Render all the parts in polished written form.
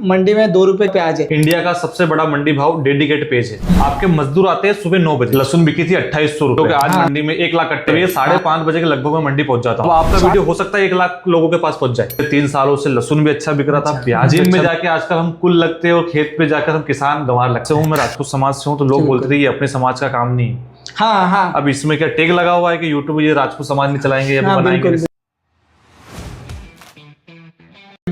मंडी में 2 रुपए प्याज है। इंडिया का सबसे बड़ा मंडी भाव डेडिकेट पेज है। आपके मजदूर आते हैं सुबह 9 बजे। लहसुन बिकी थी 2800 रुपए, आज मंडी में 1 लाख कट्टे, 5:30 बजे के लगभग में मंडी पहुंच जाता हूँ। आपका वीडियो हो सकता है 1 लाख लोगों के पास पहुंच जाए। 3 सालों से लहसुन भी अच्छा बिक रहा था, प्याज में जाके आजकल हम कुल लगते हैं और खेत पे जाकर हम किसान गंवार लगते हूँ। मैं राजपूत समाज से हूँ तो लोग बोलते थे ये अपने समाज का काम नहीं। हाँ। अब इसमें क्या टेग लगा हुआ है कि यूट्यूब ये राजपूत समाज नहीं चलाएंगे या बनाएंगे।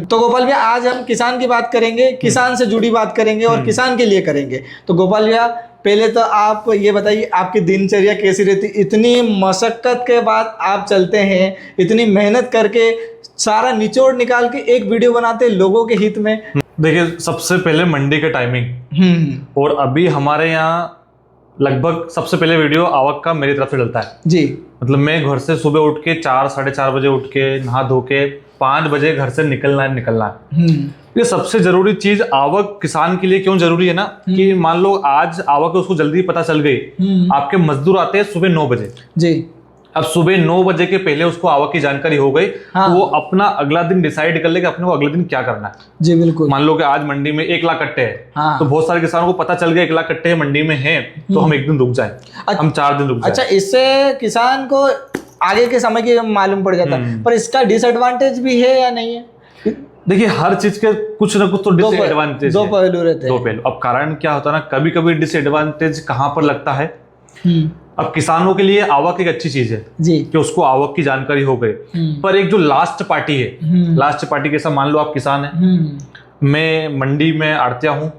तो गोपाल भैया आज हम किसान की बात करेंगे, किसान से जुड़ी बात करेंगे और किसान के लिए करेंगे। तो गोपाल भैया पहले तो आप ये बताइए आपकी दिनचर्या कैसी रहती? इतनी मशक्कत के बाद आप चलते हैं, इतनी मेहनत करके सारा निचोड़ निकाल के एक वीडियो बनाते हैं लोगों के हित में। देखिए, सबसे पहले मंडी के टाइमिंग और अभी हमारे यहाँ लगभग सबसे पहले वीडियो आवक का मेरी तरफ से डलता है जी। मतलब मैं घर से सुबह उठ के 4 साढ़े 4 बजे उठ के नहा धो के 5 बजे घर से निकलना है। ये सबसे जरूरी चीज आवक किसान के लिए क्यों जरूरी है ना कि मान लो आज आवक उसको जल्दी पता चल गई। आपके मजदूर आते हैं सुबह 9 बजे जी। अब सुबह 9 बजे के पहले उसको आवक की जानकारी हो गई। तो वो अपना अगला दिन डिसाइड कर ले कि अपने को अगले दिन क्या करना है जी। बिल्कुल। मान लो कि आज मंडी में 1 लाख कट्टे हैं। तो बहुत सारे किसानों को पता चल गया 1 लाख कट्टे मंडी में हैं, तो हम 1 दिन रुक जाए, हम 4 दिन रुक जाए। अच्छा, इससे किसान को आगे के समय की मालूम पड़ जाता है, पर इसका डिसएडवांटेज भी है या नहीं है? देखिए, हर चीज के कुछ ना कुछ तो डिसएडवांटेज, दो पहलू रहते हैं। 2 पहलू। अब कारण क्या होता है ना, कभी कभी डिसएडवांटेज कहाँ पर लगता है। अब किसानों के लिए आवक एक अच्छी चीज है जी कि उसको आवक की जानकारी हो गई, पर एक जो लास्ट पार्टी है, लास्ट पार्टी कैसा, मान लो आप किसान है, मैं मंडी में आड़तिया हूँ,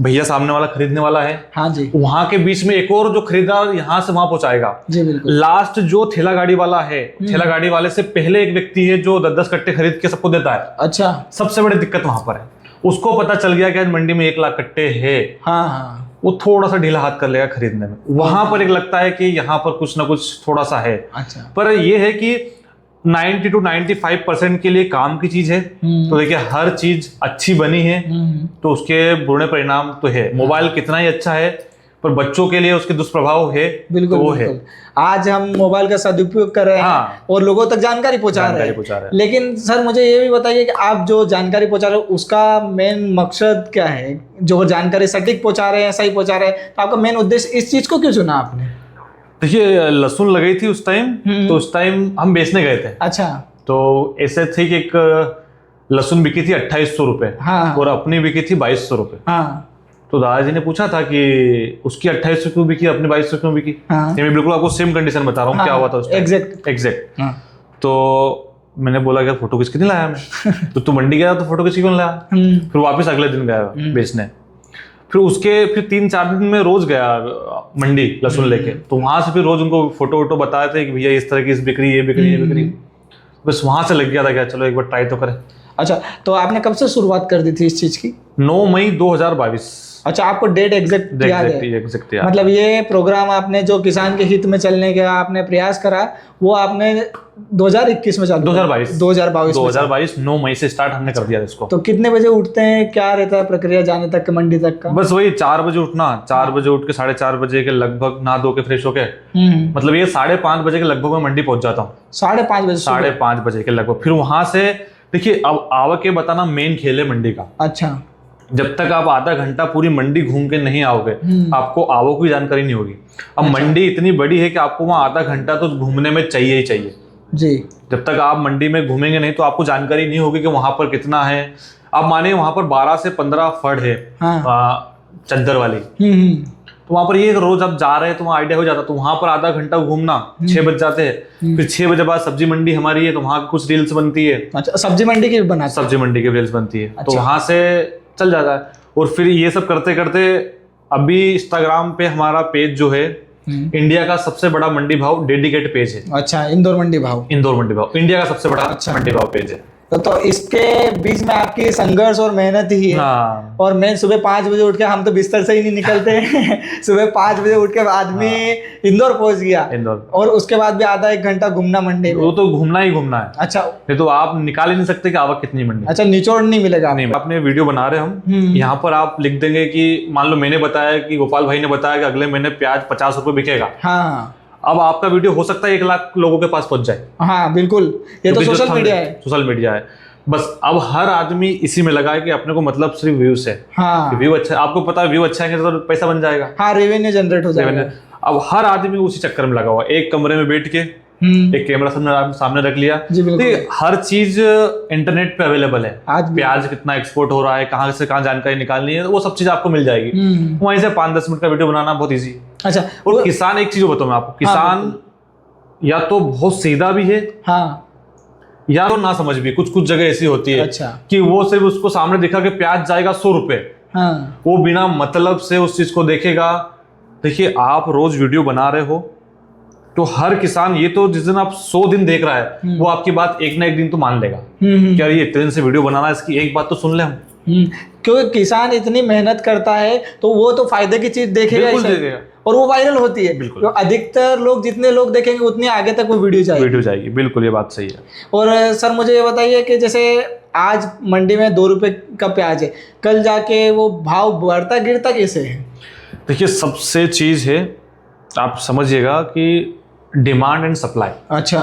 भैया सामने वाला खरीदने वाला है, हाँ जी, वहां के बीच में एक और जो खरीदार यहाँ से वहां पहुंचाएगा जी। बिल्कुल। लास्ट जो ठेला गाड़ी वाला है, ठेला गाड़ी वाले से पहले एक व्यक्ति है जो 10-10 कट्टे खरीद के सबको देता है। अच्छा। सबसे बड़ी दिक्कत वहां पर है, उसको पता चल गया कि आज मंडी में 1 लाख कट्टे है, हाँ, वो थोड़ा सा ढीला हाथ कर लेगा खरीदने में। वहां पर एक लगता है कि यहाँ पर कुछ ना कुछ थोड़ा सा है। अच्छा। पर यह है कि 90 to 95% के लिए काम की चीज है। तो देखिए, हर चीज अच्छी बनी है तो उसके बुरे परिणाम तो है। मोबाइल कितना ही अच्छा है पर बच्चों के लिए उसके दुष्प्रभाव है। बिल्कुल, तो वो है। आज हम मोबाइल का सदुपयोग कर रहे हैं और लोगों तक जानकारी पहुंचा रहे हैं। लेकिन सर मुझे ये भी बताइए कि आप जो जानकारी पहुंचा रहे हो उसका मेन मकसद क्या है? जो जानकारी सटीक पहुंचा रहे हैं, सही पहुंचा रहे हैं, तो आपका मेन उद्देश्य इस चीज को क्यों चुना आपने? देखिए, लहसुन लगाई थी उस टाइम, तो उस टाइम हम बेचने गए थे। अच्छा। तो ऐसे थे कि एक लहसुन बिकी थी 2800 रुपए और अपनी बिकी थी 2200 रुपए। तो दादाजी ने पूछा था कि उसकी 2800 क्यों बिकी, अपनी 2200 क्यों बिकी? मैं बिल्कुल आपको सेम कंडीशन बता रहा हूँ क्या हुआ था उस टाइम एग्जैक्ट। तो मैंने बोला कि फोटो किसकी नहीं लाया मैं। तो तू मंडी गया तो फोटो किसकी क्यों लाया? फिर वापस अगले दिन गया बेचने। फिर 3-4 दिन में रोज गया मंडी लहसुन लेके, तो वहां से फिर रोज उनको फोटो वोटो बताए थे कि भैया इस तरह की इस बिक्री, ये बिक्री, ये बिक्री। बस वहां से लग गया था क्या चलो एक बार ट्राई तो करें। अच्छा, तो आपने कब से शुरुआत कर दी थी इस चीज की? 9 मई 2022। अच्छा, आपको डेट एग्जैक्ट याद है? मतलब ये प्रोग्राम आपने जो किसान के हित में चलने का आपने प्रयास करा वो आपने 2021 में चालू? 2022 9 मई से स्टार्ट हमने कर दिया इसको। तो कितने बजे उठते हैं, क्या रहता है प्रक्रिया जाने तक के मंडी तक का? बस वही 4 बजे उठना, 4 बजे उठ के 4:30 बजे के लगभग नहा धो के फ्रेश होके, मतलब ये 5:30 बजे के लगभग में मंडी पहुंच जाता हूँ। 5:30 बजे? 5:30 बजे के लगभग। फिर वहां से देखिए, अब आवक के बताना मेन खेल है मंडी का। अच्छा। जब तक आप आधा घंटा पूरी मंडी घूम के नहीं आओगे आपको आवक की जानकारी नहीं होगी। अब मंडी इतनी बड़ी है कि आपको वहां आधा घंटा तो घूमने में चाहिए ही चाहिए जी। जब तक आप मंडी में घूमेंगे नहीं तो आपको जानकारी नहीं होगी कि वहां पर कितना है। आप माने वहां पर 12 से 15 फड़ है चद्दर वाली, तो वहां पर ये रोज आप जा रहे हैं तो वहां आइडिया हो जाता। तो वहां पर आधा घंटा घूमना, 6 बज जाते हैं। फिर 6 बजे बाद सब्जी मंडी हमारी है तो वहां कुछ रील्स बनती है। अच्छा, सब्जी मंडी की बनाते? सब्जी मंडी की रील्स बनती है। तो वहां से चल जाता है। और फिर ये सब करते करते अभी इंस्टाग्राम पे हमारा पेज जो है इंडिया का सबसे बड़ा मंडी भाव डेडिकेट पेज है। अच्छा, इंदौर मंडी भाव इंडिया का सबसे बड़ा मंडी भाव पेज है। तो इसके बीच में आपकी संघर्ष और मेहनत ही है। हाँ। और मैं सुबह 5 बजे उठ के, हम तो बिस्तर से ही नहीं निकलते सुबह 5 बजे उठ के आदमी इंदौर पहुंच गया, और उसके बाद भी आधा 1 घंटा घूमना मंडी में। वो तो घूमना ही घूमना है। अच्छा। नहीं तो आप निकाल ही नहीं सकते कि आवक कितनी मंडी। अच्छा, निचोड़ नहीं मिलेगा? नहीं। आपने वीडियो बना रहे हम, यहाँ पर आप लिख देंगे कि मान लो मैंने बताया कि गोपाल भाई ने बताया कि अगले महीने प्याज 50 रुपए बिकेगा। हाँ। अब आपका वीडियो हो सकता है 1 लाख लोगों के पास पहुंच जाए। हाँ बिल्कुल, ये तो सोशल मीडिया है। बस अब हर आदमी इसी में लगा है कि अपने को मतलब सिर्फ व्यूज है। हाँ, व्यू अच्छा, आपको पता है व्यू अच्छा है तो पैसा बन जाएगा। हाँ, रेवेन्यू जनरेट हो जाएगा। अब हर आदमी उसी चक्कर में लगा हुआ, एक कमरे में बैठ के एक कैमरा सामने रख लिया। हर चीज इंटरनेट पे अवेलेबल है। प्याज कितना एक्सपोर्ट हो रहा है, कहाँ से कहाँ जानकारी निकालनी है, वो सब चीज आपको मिल जाएगी। वहीं से 5-10 मिनट का वीडियो बनाना बहुत इजी। अच्छा, और किसान, एक चीज बताऊं मैं आपको, किसान या तो बहुत सीधा भी है, हाँ, या तो ना समझ भी। कुछ जगह ऐसी होती है कि वो सिर्फ उसको सामने दिखा के प्याज जाएगा 100 रुपए, वो बिना मतलब से उस चीज को देखेगा। देखिए, आप रोज वीडियो बना रहे हो तो हर किसान, ये तो जिस दिन आप 100 दिन देख रहा है वो आपकी बात एक ना एक दिन तो मान लेगा क्या ये इतने दिन से वीडियो बनाना है, इसकी एक बात तो सुन ले हम। क्योंकि किसान इतनी मेहनत करता है तो वो तो फायदे की चीज देखेगा और वो वायरल होती है। बिल्कुल, तो अधिकतर लोग, जितने लोग देखेंगे उतने आगे तक वो वीडियो जाएगी। बिल्कुल, ये बात सही है। और सर मुझे ये बताइए कि जैसे आज मंडी में 2 रुपए का प्याज है, कल जाके वो भाव बढ़ता गिरता कैसे है? देखिए, सबसे चीज है, आप समझिएगा कि डिमांड एंड सप्लाई। अच्छा,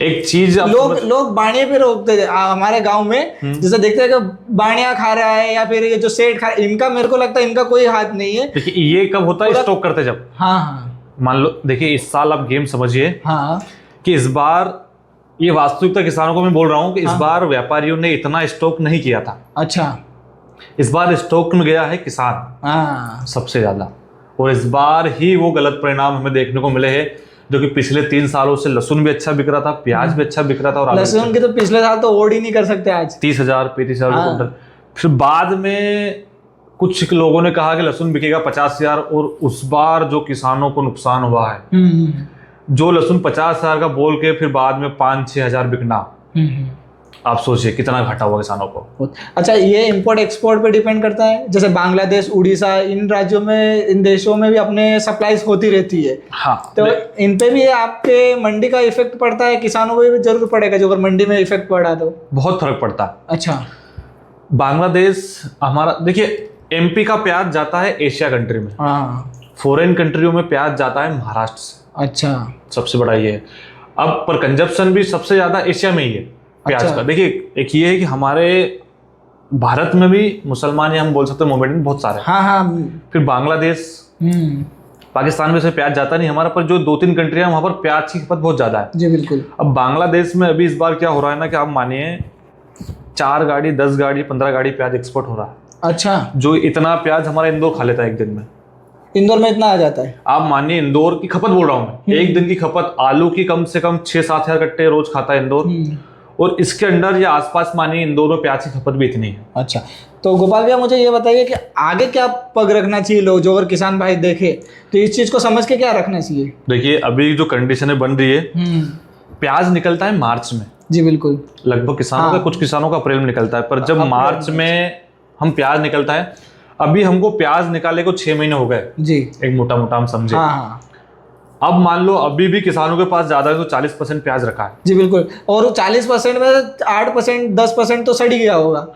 एक चीज लोग बाणिये पे रोकते थे हमारे गांव में, जैसे देखते हैं कि बाणिया खा रहा है या फिर ये जो सेठ खा रहा है, इनका मेरे को लगता है इनका कोई हाथ नहीं है। देखिए, ये कब होता है? स्टॉक करते जब। हाँ, मान लो, देखिए इस साल आप गेम समझिए कि इस बार, ये वास्तविकता किसानों को मैं बोल रहा हूँ कि इस बार व्यापारियों ने इतना स्टॉक नहीं किया था। अच्छा, इस बार स्टॉक में गया है किसान सबसे ज्यादा, और इस बार ही वो गलत परिणाम हमें देखने को मिले हैं। जो कि पिछले 3 सालों से लहसुन भी अच्छा बिक रहा था, प्याज भी अच्छा बिक रहा था, और लहसुन की तो पिछले साल तो ओड ही नहीं कर सकते आज, 30,000 35,000 क्विंटल। फिर बाद में कुछ लोगों ने कहा कि लहसुन बिकेगा 50,000, और उस बार जो किसानों को नुकसान हुआ है, जो लहसुन 50,000 का बोल के फिर बाद में 5-6 हजार बिकना, आप सोचिए कितना घाटा हुआ किसानों को। अच्छा, ये इंपोर्ट एक्सपोर्ट पे डिपेंड करता है? जैसे बांग्लादेश, उड़ीसा, इन राज्यों में, इन देशों में भी अपने सप्लाईज होती रहती है। हाँ, तो इन पे भी आपके मंडी का इफेक्ट पड़ता है? किसानों को भी जरूर पड़ेगा जो अगर मंडी में इफेक्ट पड़ा तो? बहुत फर्क पड़ता है। अच्छा, बांग्लादेश हमारा, देखिए एमपी का प्याज जाता है एशिया कंट्री में, फॉरेन कंट्रियों में प्याज जाता है महाराष्ट्र से। अच्छा, सबसे बड़ा ये है। अब पर कंजप्शन भी सबसे ज्यादा एशिया में ही है प्याज का। देखिए, एक ये है कि हमारे भारत में भी मुसलमान, या हम बोल सकते हैं मोमेंट बहुत सारे। फिर बांग्लादेश, पाकिस्तान में से प्याज जाता नहीं हमारा, पर जो 2-3 कंट्री है वहां पर प्याज की खपत बहुत ज्यादा है। जी बिल्कुल। अब बांग्लादेश में अभी इस बार क्या हो रहा है ना कि आप मानिए 4 गाड़ी, 10 गाड़ी, 15 गाड़ी प्याज एक्सपोर्ट हो रहा है। अच्छा, जो इतना प्याज हमारा इंदौर खा लेता है एक दिन में। इंदौर में इतना आ जाता है? आप मानिए, इंदौर की खपत बोल रहा हूँ मैं, एक दिन की खपत आलू की कम से कम 6-7 हजार कट्टे रोज खाता है इंदौर, और इसके अंडर या आसपास मानिए इंदौर में प्याज की खपत भी इतनी है। अच्छा, तो गोपाल भैया मुझे ये बताइए कि आगे क्या पग रखना चाहिए लोग, जो अगर किसान भाई देखे तो इस चीज को समझ के क्या रखना चाहिए? देखिए, अभी जो कंडीशनें बन रही है, प्याज निकलता है मार्च में। जी बिल्कुल, लगभग किसानों का, कुछ किसानों का अप्रैल में निकलता है, पर जब मार्च में हम प्याज निकलता है, अभी हमको प्याज निकाले को 6 महीने हो गए जी, एक मोटा मोटा हम समझे। अब मान लो अभी भी किसानों के पास ज्यादा है तो 40% प्याज रखा है। जी बिल्कुल, और 40% में 8% 10% तो सड़ ही गया होगा,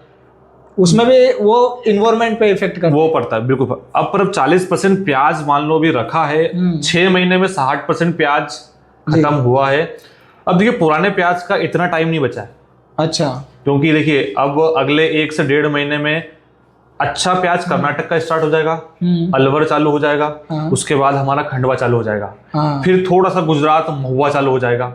उसमें भी वो इन्वायरमेंट पे इफेक्ट करता है, वो पड़ता है बिल्कुल। अब 40% प्याज मान लो भी रखा है, 6 महीने में 60% प्याज खत्म हुआ है। अब देखिए, पुराने प्याज का इतना टाइम नहीं बचा है। अच्छा, क्योंकि देखिए अब अगले 1 से 1.5 महीने में अच्छा प्याज कर्नाटक का स्टार्ट हो जाएगा, अलवर चालू हो जाएगा, उसके बाद हमारा खंडवा चालू हो जाएगा, फिर थोड़ा सा गुजरात, महुआ चालू हो जाएगा।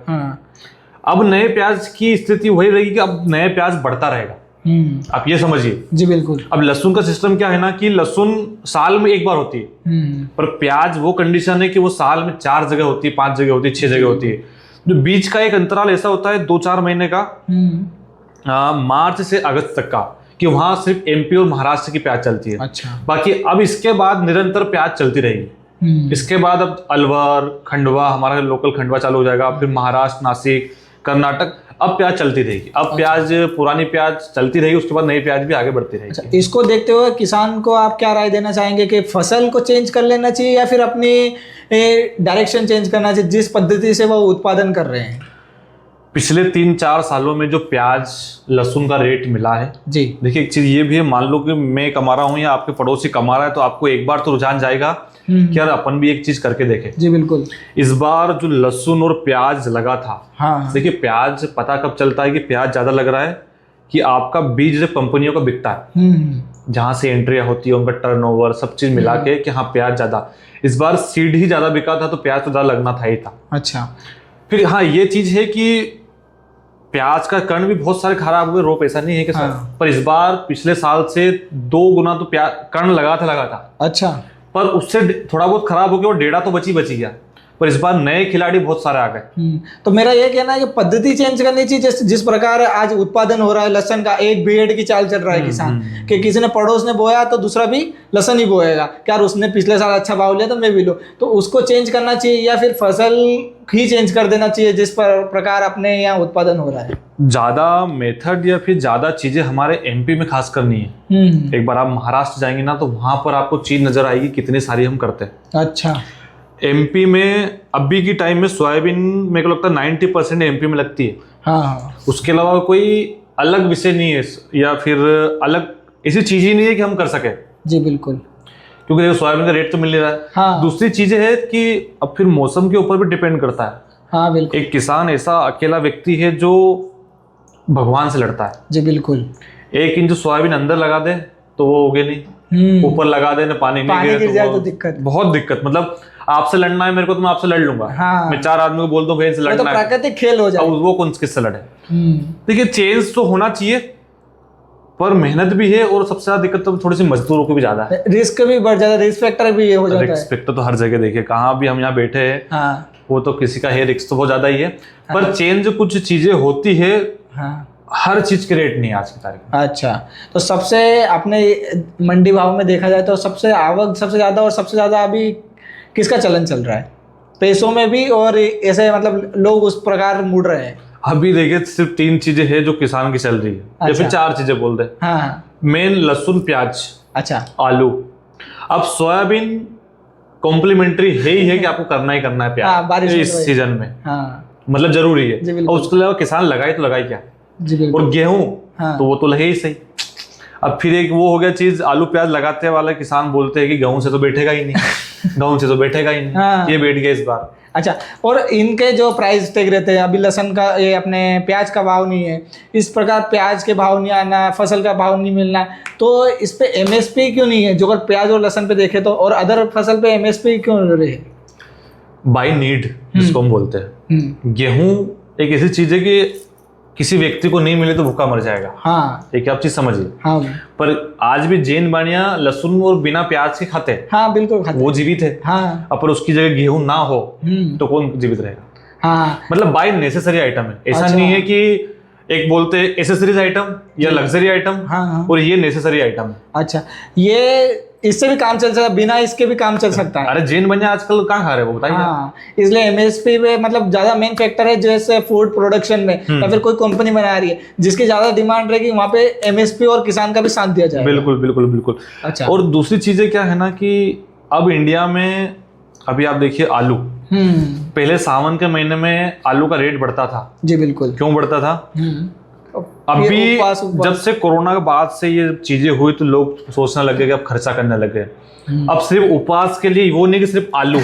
अब नए प्याज की स्थिति वही रहेगी कि अब नए प्याज बढ़ता रहेगा। आप ये समझिए। जी बिल्कुल। अब लहसुन का सिस्टम क्या है ना कि लहसुन साल में एक बार होती है, पर प्याज वो कंडीशन है कि वो साल में 4 जगह होती है, 5 जगह होती है, 6 जगह होती है। जो बीच का एक अंतराल ऐसा होता है 2-4 महीने का, मार्च से अगस्त तक का, कि वहां सिर्फ एमपी और महाराष्ट्र की प्याज चलती है। अच्छा। बाकी अब इसके बाद निरंतर प्याज चलती रहेगी। इसके बाद अब अलवर, खंडवा, हमारा लोकल खंडवा चालू हो जाएगा, फिर महाराष्ट्र, नासिक, कर्नाटक, अब प्याज चलती रहेगी। अब प्याज, पुरानी प्याज चलती रहेगी, उसके बाद नई प्याज भी आगे बढ़ती रहेगी। अच्छा, इसको देखते हुए किसान को आप क्या राय देना चाहेंगे कि फसल को चेंज कर लेना चाहिए या फिर अपनी डायरेक्शन चेंज करना चाहिए जिस पद्धति से वो उत्पादन कर रहे हैं? पिछले 3-4 सालों में जो प्याज, लहसुन का रेट मिला है जी, देखिए एक चीज ये भी है, मान लो कि मैं कमा रहा हूँ या आपके पड़ोसी कमा रहा है, तो आपको एक बार तो रुझान जाएगा कि यार अपन भी एक चीज करके देखें। जी बिल्कुल। इस बार जो लहसुन और प्याज लगा था, हाँ देखिए प्याज पता कब चलता है कि प्याज ज्यादा लग रहा है कि आपका बीज जो कंपनियों का बिकता है, जहां से एंट्रियां होती है, उनका टर्नओवर सब चीज मिला के कि हाँ प्याज ज्यादा। इस बार सीड ही ज्यादा बिका था तो प्याज तो ज्यादा लगना था ही था। अच्छा। फिर हाँ ये चीज है कि प्याज का कण भी बहुत सारे खराब हुए, रोप ऐसा नहीं है कि हाँ। पर इस बार पिछले साल से 2 गुना तो कण लगा था। अच्छा। पर उससे थोड़ा बहुत खराब हो गया और डेढ़ा तो बची गया, पर इस बार नए खिलाड़ी बहुत सारे आ गए। तो मेरा ये कहना है कि पद्धति चेंज करनी चाहिए। जिस प्रकार आज उत्पादन हो रहा है लहसुन का, एक बीएड की चाल चल रहा है किसान कि किसी ने पड़ोस ने बोया तो दूसरा भी लहसुन ही बोएगा, क्या उसने पिछले साल अच्छा भाव लिया तो मैं भी लूं। तो उसको चेंज करना चाहिए या फिर फसल ही चेंज कर देना चाहिए जिस प्रकार अपने यहाँ उत्पादन हो रहा है। ज्यादा मेथड या फिर ज्यादा चीजें हमारे एमपी में खास करनी है। एक बार आप महाराष्ट्र जाएंगे ना तो वहां पर आपको चीज नजर आएगी कितनी सारी हम करते हैं। अच्छा। एमपी में अभी की टाइम में सोयाबीन मेरे को लगता है 90% एमपी में लगती है। हाँ। उसके अलावा कोई अलग विषय नहीं है या फिर अलग ऐसी चीज ही नहीं है कि हम कर सके। जी बिल्कुल। क्योंकि देखो सोयाबीन का रेट तो मिल नहीं रहा है। हाँ। दूसरी चीजें है कि अब फिर मौसम के ऊपर भी डिपेंड करता है। हाँ बिल्कुल। एक किसान ऐसा अकेला व्यक्ति है जो भगवान से लड़ता है। जी बिल्कुल। 1 इंच सोयाबीन अंदर लगा दे तो वो उगे नहीं, ऊपर लगा दे ना पानी नहीं गिरे तो दिक्कत, बहुत दिक्कत। मतलब आपसे लड़ना है मेरे को तो मैं आपसे लड़ लूंगा। हाँ। मैं 4 आदमी को बोल दूं भाई से लड़ना है, प्राकृतिक खेल हो जाए। अब वो कौन किससे लड़े। देखिए चेंज तो होना चाहिए पर मेहनत भी है और सबसे ज्यादा दिक्कत तो थोड़ी सी मजदूरों की भी ज्यादा है, रिस्क भी बढ़ जाता है, रिस्क फैक्टर भी ये हो जाता है। रिस्क फैक्टर तो हर जगह देखिए, कहाँ भी हम यहाँ बैठे हैं हाँ। वो तो किसी का है, रिस्क तो बहुत ज्यादा ही है। पर चेंज कुछ चीजें होती है। हाँ। हर चीज के रेट नहीं है आज की तारीख में। अच्छा। तो सबसे अपने मंडी भाव में देखा जाए तो सबसे आवक सबसे ज्यादा और सबसे ज्यादा अभी किसका चलन चल रहा है पैसों में भी, और ऐसे मतलब लोग उस प्रकार मुड़ रहे हैं? अभी देखिए सिर्फ 3 चीजें हैं जो किसान की चल रही है। अच्छा। या फिर 4 चीजें बोल दे। हाँ। मेन लहसुन प्याज, अच्छा, आलू। अब सोयाबीन कॉम्प्लीमेंट्री है ही है कि आपको करना ही करना है प्याज। बारिश इस सीजन में। हाँ। मतलब जरूरी है। और उसके अलावा किसान लगाए तो लगाए क्या। और गेहूं तो वो तो लगे ही सही। अब फिर एक वो हो गया चीज, आलू प्याज लगाते वाले किसान बोलते हैं कि गेहूं से तो बैठेगा ही नहीं। गेहूं से तो बैठेगा ही नहीं। हाँ। ये बैठ गया इस बार। अच्छा। और इनके जो प्राइस टैग रहते हैं, अभी लहसुन का ये अपने प्याज का भाव नहीं है, इस प्रकार प्याज के भाव नहीं आना, फसल का भाव नहीं मिलना, तो इस पे एमएसपी क्यों नहीं है? जो अगर प्याज और लहसुन पे देखे तो, और अदर फसल पे एमएसपी क्यों रहे? बाय नीड जिसको हम बोलते हैं। गेहूं एक ऐसी चीज है कि किसी व्यक्ति को नहीं मिले तो भूखा मर जाएगा। हाँ। एक आप चीज समझिए। हाँ। पर आज भी जैन बानिया लहसुन और बिना प्याज के खाते हैं। हाँ बिल्कुल खाते। वो जीवित है। हाँ। अब पर उसकी जगह गेहूं ना हो तो कौन जीवित रहेगा? हाँ। मतलब बाय नेसेसरी आइटम है। ऐसा नहीं है कि एक बोलते हैं एसेसरीज आइटम या लग्जरी आइटम। हाँ। और ये नेसेसरी आइटम है। अच्छा, ये इससे भी काम चल सकता है, बिना इसके भी काम चल सकता है। अरे जैन बनिया आजकल कहाँ खा रहे हैं वो बताइए। हाँ, इसलिए एमएसपी में मतलब ज्यादा मेन फैक्टर है, जैसे फूड प्रोडक्शन में या फिर कोई कंपनी बना रही है जिसकी ज्यादा डिमांड रहेगी, वहाँ पे एमएसपी और किसान का भी साथ दिया जाए। बिल्कुल बिल्कुल बिल्कुल। अच्छा। और दूसरी चीजें क्या है ना कि अब इंडिया में अभी आप देखिए आलू, पहले सावन के महीने में आलू का रेट बढ़ता था। जी बिल्कुल। क्यों बढ़ता था? अभी जब से कोरोना के बाद से ये चीजें हुई तो लोग सोचने लगे कि अब खर्चा करने लगे। अब सिर्फ उपवास के लिए वो नहीं कि सिर्फ आलू,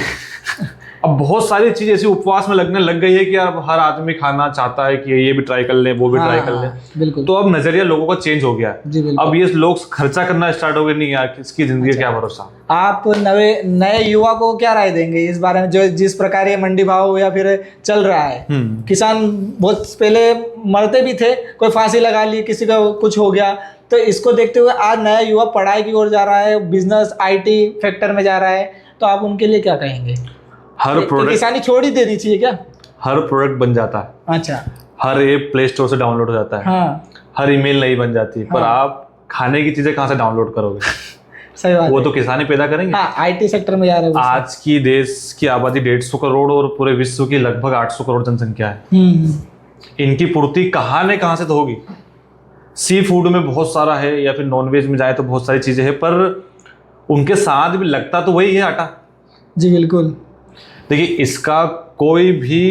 अब बहुत सारी चीज ऐसी उपवास में लगने लग गई है कि अब हर आदमी खाना चाहता है कि ये भी ट्राई कर ले, वो भी ट्राई कर ले। बिल्कुल। तो अब नजरिया लोगों का चेंज हो गया है। अब ये लोग खर्चा करना स्टार्ट हो गए, नहीं यार किसकी जिंदगी क्या भरोसा। आप नए युवा को क्या राय देंगे इस बारे में, जो जिस प्रकार ये मंडी भाव या फिर चल रहा है? किसान बहुत पहले मरते भी थे, कोई फांसी लगा ली, किसी का कुछ हो गया, तो इसको देखते हुए आज नया युवा पढ़ाई की ओर जा रहा है, बिजनेस आईटी फैक्टर में जा रहा है, तो आप उनके लिए क्या कहेंगे? हर प्रोडक्ट किसानी छोड़ ही देनी चाहिए क्या? हर प्रोडक्ट बन जाता है। अच्छा। हर ऐप प्ले स्टोर से डाउनलोड हो जाता है। हाँ। हर ईमेल नहीं बन जाती। हाँ। पर आप खाने की चीजें कहाँ से डाउनलोड करोगे? सही बात। वो तो किसान ही पैदा करेंगे। हाँ, आईटी सेक्टर में जा रहे हैं। आज की देश की आबादी 150 करोड़ और पूरे विश्व की लगभग 800 करोड़ जनसंख्या है। इनकी पूर्ति कहाँ न कहाँ से तो होगी। सी फूड में बहुत सारा है या फिर नॉनवेज में जाए तो बहुत सारी चीजें हैं, पर उनके साथ भी लगता तो वही है, आटा। जी बिल्कुल। देखिए इसका कोई भी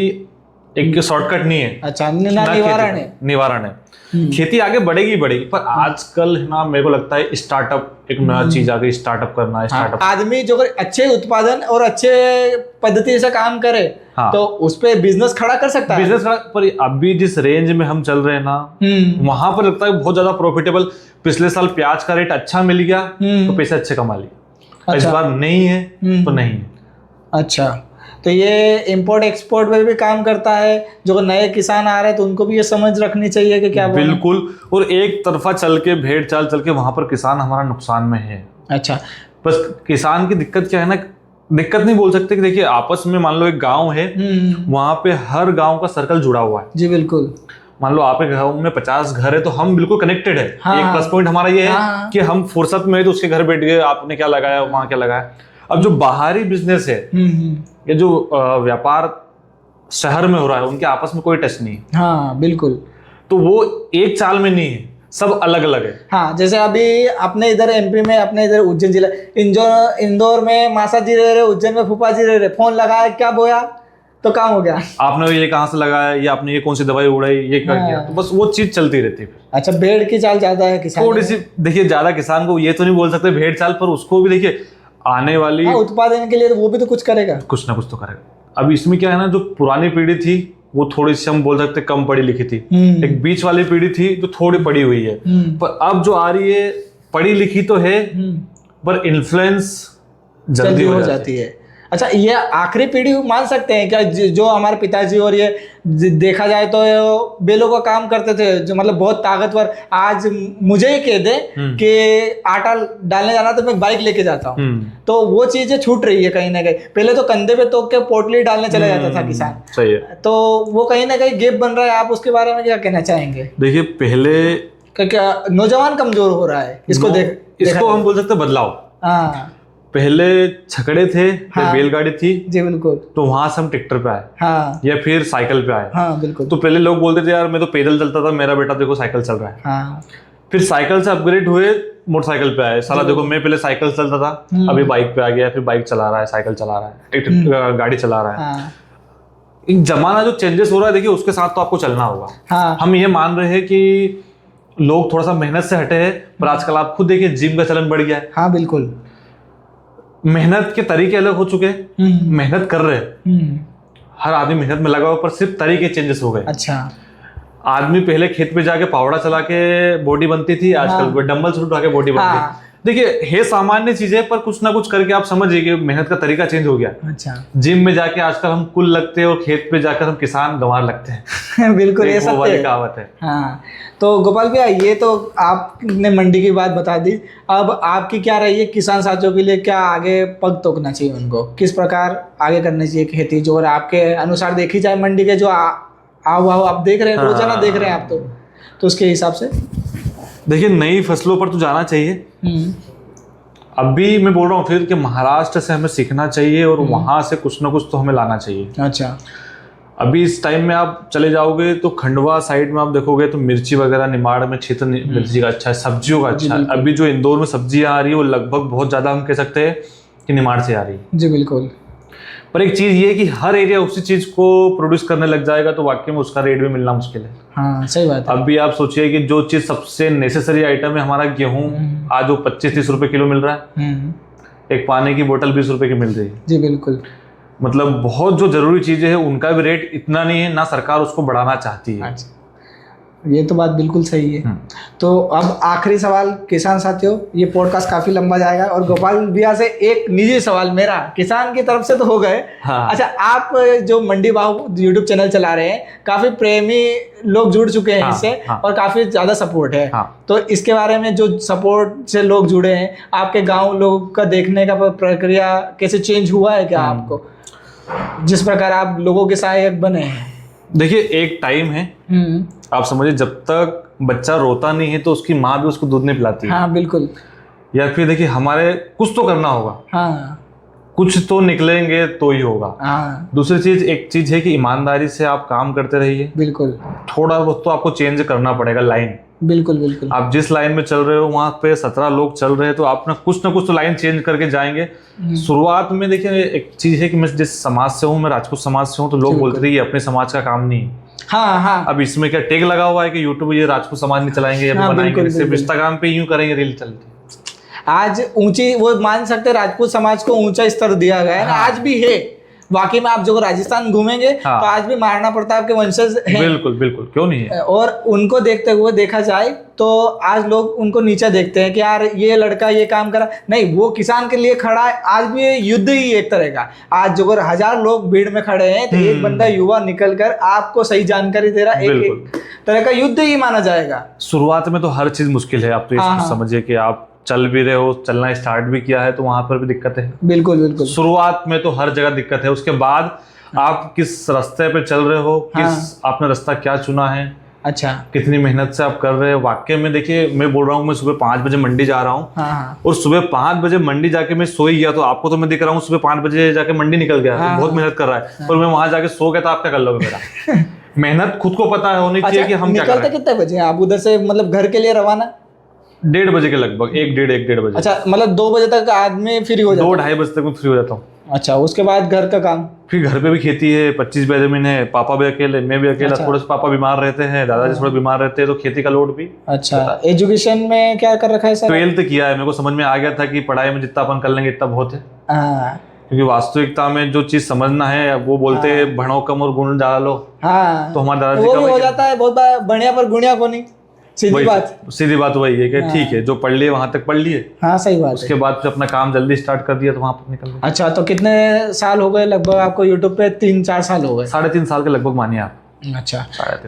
एक शॉर्टकट नहीं है। अच्छा, निवारण है। निवारण है। खेती आगे बढ़ेगी बढ़ेगी, पर आजकल है ना मेरे को लगता है स्टार्टअप एक नया चीज आ गई, स्टार्टअप करना है। स्टार्टअप आदमी जो अच्छे उत्पादन और अच्छे पद्धति से काम करे तो उस पे बिजनेस खड़ा कर सकता है। बिजनेस खड़ा, पर अभी जिस रेंज में हम चल रहे हैं ना वहां पर लगता है बहुत ज्यादा प्रॉफिटेबल। पिछले साल प्याज का रेट अच्छा मिल गया तो पैसे अच्छे कमा लिए। इस बार नहीं है तो नहीं है। अच्छा, तो ये इंपोर्ट एक्सपोर्ट में भी काम करता है। जो नए किसान आ रहे हैं तो उनको भी ये समझ रखनी चाहिए कि क्या बिल्कुल। और एक तरफा चल के भेड़ चाल चल के वहां पर किसान हमारा नुकसान में है। अच्छा, बस किसान की दिक्कत क्या है ना, दिक्कत नहीं बोल सकते कि देखिए आपस में मान लो एक गांव है, वहां पे हर गांव का सर्कल जुड़ा हुआ है। जी बिल्कुल। मान लो आपके गांव में 50 घर है तो हम बिल्कुल कनेक्टेड है। एक प्लस पॉइंट हमारा ये है कि हम फुर्सत में तो उसके घर बैठ गए, आपने क्या लगाया वहां क्या लगाया। अब जो बाहरी बिजनेस है ये जो व्यापार शहर में हो रहा है उनके आपस में कोई टच नहीं है। हाँ बिल्कुल। तो वो एक चाल में नहीं है, सब अलग अलग है। हाँ, जैसे अभी अपने इधर एमपी में, अपने इधर उज्जैन जिला, इंदौर में मासा जी रह रहे, उज्जैन में फूफा जी रह रहे, फोन लगाया क्या बोया तो काम हो गया। आपने ये कहाँ से लगाया, ये आपने ये कौन सी दवाई उड़ाई, ये कर दिया, तो बस वो चीज चलती रहती है। अच्छा, भेड़ की चाल ज्यादा है किसान, थोड़ी सी देखिए ज्यादा किसान को ये तो नहीं बोल सकते भेड़ चाल, पर उसको भी देखिए आने वाली उत्पादन के लिए वो भी तो कुछ करेगा, कुछ ना कुछ तो करेगा। अब इसमें क्या है ना, जो पुरानी पीढ़ी थी वो थोड़ी सी हम बोल सकते कम पढ़ी लिखी थी, एक बीच वाली पीढ़ी थी जो थोड़ी पढ़ी हुई है, पर अब जो आ रही है पढ़ी लिखी तो है पर इन्फ्लुएंस जल्दी हो जाती है। अच्छा, ये आखिरी पीढ़ी मान सकते हैं क्या, जो हमारे पिताजी और ये देखा जाए तो बेलों का काम करते थे, जो मतलब बहुत ताकतवर, आज मुझे ही कह दे कि आटा डालने जाना तो मैं बाइक लेके जाता हूँ, तो वो चीजें छूट रही है कहीं ना कहीं। पहले तो कंधे पे तोक के पोटली डालने चला जाता था किसान, सही है, तो वो कहीं ना कहीं गैप बन रहा है। आप उसके बारे में क्या कहना चाहेंगे? देखिए पहले क्या नौजवान कमजोर हो रहा है, इसको हम बोल सकते बदलाव। हाँ, पहले छकड़े थे, बैलगाड़ी थी, जी बिल्कुल, तो वहां से हम ट्रैक्टर पे आए, हाँ, या फिर साइकिल पे आए। हाँ बिल्कुल। तो पहले लोग बोलते थे यार मैं तो पैदल चलता था, मेरा बेटा देखो साइकिल चल रहा है। हाँ, फिर साइकिल से अपग्रेड हुए, मोटरसाइकिल पे आए। साला देखो मैं पहले साइकिल चलता था, अभी बाइक पे आ गया, फिर बाइक चला रहा है, साइकिल चला रहा है, गाड़ी चला रहा है। हाँ, एक जमाना जो चेंजेस हो रहा है देखिए उसके साथ तो आपको चलना होगा। हाँ, हम ये मान रहे हैं कि लोग थोड़ा सा मेहनत से हटे हैं, पर आजकल आप खुद देखिए जिम का चलन बढ़ गया है। हाँ बिल्कुल, मेहनत के तरीके अलग हो चुके हैं, मेहनत कर रहे हैं, हर आदमी मेहनत में लगा हुआ, पर सिर्फ तरीके चेंजेस हो गए। अच्छा, आदमी पहले खेत पे जाके फावड़ा चला के बॉडी बनती थी, आजकल डंबल से उठा के बॉडी बनती है। देखिए है सामान्य चीजें, पर कुछ ना कुछ करके आप समझिए कि मेहनत का तरीका चेंज हो गया। अच्छा, जिम में जाके आजकल हम कुल लगते हैं और खेत पे जाकर हम किसान गंवार लगते हैं। बिल्कुल ये सब कहावत है। हाँ, तो गोपाल भैया ये तो आपने मंडी की बात बता दी, अब आपकी क्या रही है किसान साथियों के लिए, क्या आगे पग तोड़ना चाहिए उनको, किस प्रकार आगे करनी चाहिए खेती, जो और आपके अनुसार देखी जाए मंडी के जो आओ आप देख रहे हैं, रोजाना देख रहे हैं आप, तो उसके हिसाब से देखिए नई फसलों पर तो जाना चाहिए। अभी मैं बोल रहा हूँ फिर कि महाराष्ट्र से हमें सीखना चाहिए और वहां से कुछ ना कुछ तो हमें लाना चाहिए। अच्छा, अभी इस टाइम में आप चले जाओगे तो खंडवा साइड में आप देखोगे तो मिर्ची वगैरह, निमाड़ में क्षेत्र मिर्ची का अच्छा है, सब्जियों का अच्छा है। अभी जो इंदौर में सब्जियां आ रही है वो लगभग बहुत ज्यादा हम कह सकते हैं कि निमाड़ से आ रही है। जी बिल्कुल, पर एक चीज ये है कि हर एरिया उसी चीज को प्रोड्यूस करने लग जाएगा तो वाकई में उसका रेट भी मिलना मुश्किल है। हाँ सही बात है। अभी आप सोचिए कि जो चीज सबसे नेसेसरी आइटम है हमारा गेहूं, आज वो 25-30 रुपए किलो मिल रहा है, एक पानी की बोतल 20 रुपए की मिल रही है। जी बिल्कुल, मतलब बहुत जो जरूरी चीजें हैं उनका भी रेट इतना नहीं है, ना सरकार उसको बढ़ाना चाहती है। अच्छा, ये तो बात बिल्कुल सही है। तो अब आखिरी सवाल किसान साथियों, ये पॉडकास्ट काफी लंबा जाएगा, और गोपाल भैया से एक निजी सवाल मेरा, किसान की तरफ से तो हो गए। हाँ। अच्छा, आप जो मंडी बाहु यूट्यूब चैनल चला रहे हैं, काफी प्रेमी लोग जुड़ चुके हैं इससे, और काफी ज्यादा सपोर्ट है। तो इसके बारे में, जो सपोर्ट से लोग जुड़े हैं, आपके गाँव लोग का देखने का प्रक्रिया कैसे चेंज हुआ है क्या आपको, जिस प्रकार आप लोगों के सहायक बने हैं? देखिए एक टाइम है, आप समझिए जब तक बच्चा रोता नहीं है तो उसकी माँ भी उसको दूध नहीं पिलाती है। हाँ बिल्कुल। या फिर देखिए हमारे कुछ तो करना होगा। हाँ, कुछ तो निकलेंगे तो ही होगा। हाँ, दूसरी चीज, एक चीज है कि ईमानदारी से आप काम करते रहिए। बिल्कुल, थोड़ा बहुत तो आपको चेंज करना पड़ेगा लाइन। बिल्कुल बिल्कुल, आप जिस लाइन में चल रहे हो वहां पे 17 लोग चल रहे हैं तो आप ना कुछ तो लाइन चेंज करके जाएंगे। शुरुआत में देखिए एक चीज है कि मैं जिस समाज से हूँ, मैं राजपूत समाज से हूँ, तो लोग बोलते थे ये अपने समाज का काम नहीं है। हाँ हाँ। अब इसमें क्या टैग लगा हुआ है कि यूट्यूब ये राजपूत समाज नहीं चलाएंगे या बनाएंगे, सिर्फ इंस्टाग्राम पे यूं करेंगे, रील चलती। आज ऊंची, वो मान सकते राजपूत समाज को ऊंचा स्तर दिया गया है ना, आज भी है। वाकई में आप जो राजस्थान घूमेंगे तो आज भी महाराणा प्रताप के वंशज हैं। बिल्कुल बिल्कुल, क्यों नहीं है। और उनको देखते हुए देखा जाए तो आज लोग उनको नीचा देखते हैं कि यार ये लड़का ये काम करा, नहीं, वो किसान के लिए खड़ा है। आज भी ये युद्ध ही एक तरह का, आज जो 1000 लोग भीड़ में खड़े हैं तो एक बंदा युवा निकल कर आपको सही जानकारी दे रहा है, एक तरह का युद्ध ही माना जाएगा। शुरुआत में तो हर चीज मुश्किल है, आप तो ये समझिए कि आप चल भी रहे हो, चलना स्टार्ट भी किया है तो वहां पर भी दिक्कत है। बिल्कुल बिल्कुल, शुरुआत में तो हर जगह दिक्कत है। उसके बाद आप किस रास्ते पे चल रहे हो, किस आपने रास्ता क्या चुना है, अच्छा, कितनी मेहनत से आप कर रहे हो। वाकई में देखिए, मैं बोल रहा हूँ, मैं सुबह 5 बजे मंडी जा रहा हूँ और सुबह 5 बजे मंडी जाके मैं सो ही गया, तो आपको तो मैं दिख रहा हूँ सुबह 5 बजे जाके मंडी निकल गया, बहुत मेहनत कर रहा है, और मैं वहां जाके सो गया, तो आप क्या कर लोगे मेरा। मेहनत खुद को पता है, होनी चाहिए कि हम क्या कर रहे हैं। कितने बजे आप उधर से मतलब घर के लिए रवाना? 1:30 बजे के लगभग, 1:30 बजे। अच्छा, मतलब 2 बजे तक आदमी फ्री हो जाता है? 2-2:30 बजे तक मैं फ्री हो जाता हूँ। अच्छा, उसके बाद घर का काम? फिर घर पे भी खेती है, 25 बीघा जमीन है, पापा भी अकेले, मैं भी अकेला। थोड़े से पापा बीमार रहते हैं, दादाजी थोड़े बीमार रहते हैं, तो खेती का लोड भी। अच्छा, एजुकेशन में क्या कर रखा है सर? 12th किया है। मेरे को समझ में आ गया था कि पढ़ाई में जितना अपन कर लेंगे इतना बहुत है, क्योंकि वास्तविकता में जो चीज समझना है, वो बोलते हैं भणो कम और गुण ज्यादा लो। तो हमारे दादाजी वो भी हो जाता है बहुत बढ़िया, पर गुणिया को नहीं। सीधी बात वही है कि ठीक है, जो पढ़ लिए वहां तक पढ़ लिए। हाँ, सही बात। उसके बाद फिर अपना काम जल्दी स्टार्ट कर दिया तो वहां पर निकल गए। अच्छा, तो कितने साल हो गए लगभग आपको यूट्यूब पे? 3-4 साल हो गए? 3.5 साल के लगभग मानिए आप। अच्छा,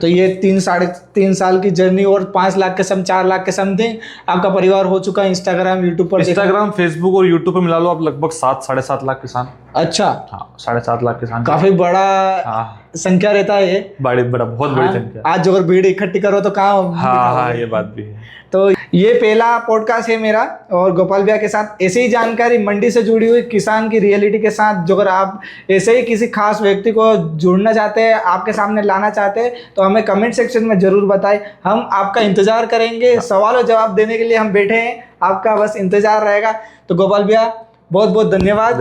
तो ये 3-3.5 साल की जर्नी और 5 लाख के 4 लाख के समथिंग आपका परिवार हो चुका है इंस्टाग्राम यूट्यूब पर? इंस्टाग्राम, फेसबुक और यूट्यूब पे मिला लो आप लगभग 7-7.5 लाख किसान। अच्छा, हाँ, 7.5 लाख किसान, काफी बड़ा संख्या रहता है ये। बहुत बड़ी संख्या। आज अगर भीड़ इकट्ठी करो तो कहाँ। हाँ, ये बात भी है। तो ये पहला पॉडकास्ट है मेरा और गोपाल भैया के साथ ऐसे ही जानकारी मंडी से जुड़ी हुई किसान की रियलिटी के साथ, जो अगर आप ऐसे ही किसी खास व्यक्ति को जुड़ना चाहते हैं, आपके सामने लाना चाहते हैं, तो हमें कमेंट सेक्शन में जरूर बताएं। हम आपका इंतजार करेंगे, सवाल और जवाब देने के लिए हम बैठे हैं, आपका बस इंतजार रहेगा। तो गोपाल भैया बहुत बहुत धन्यवाद।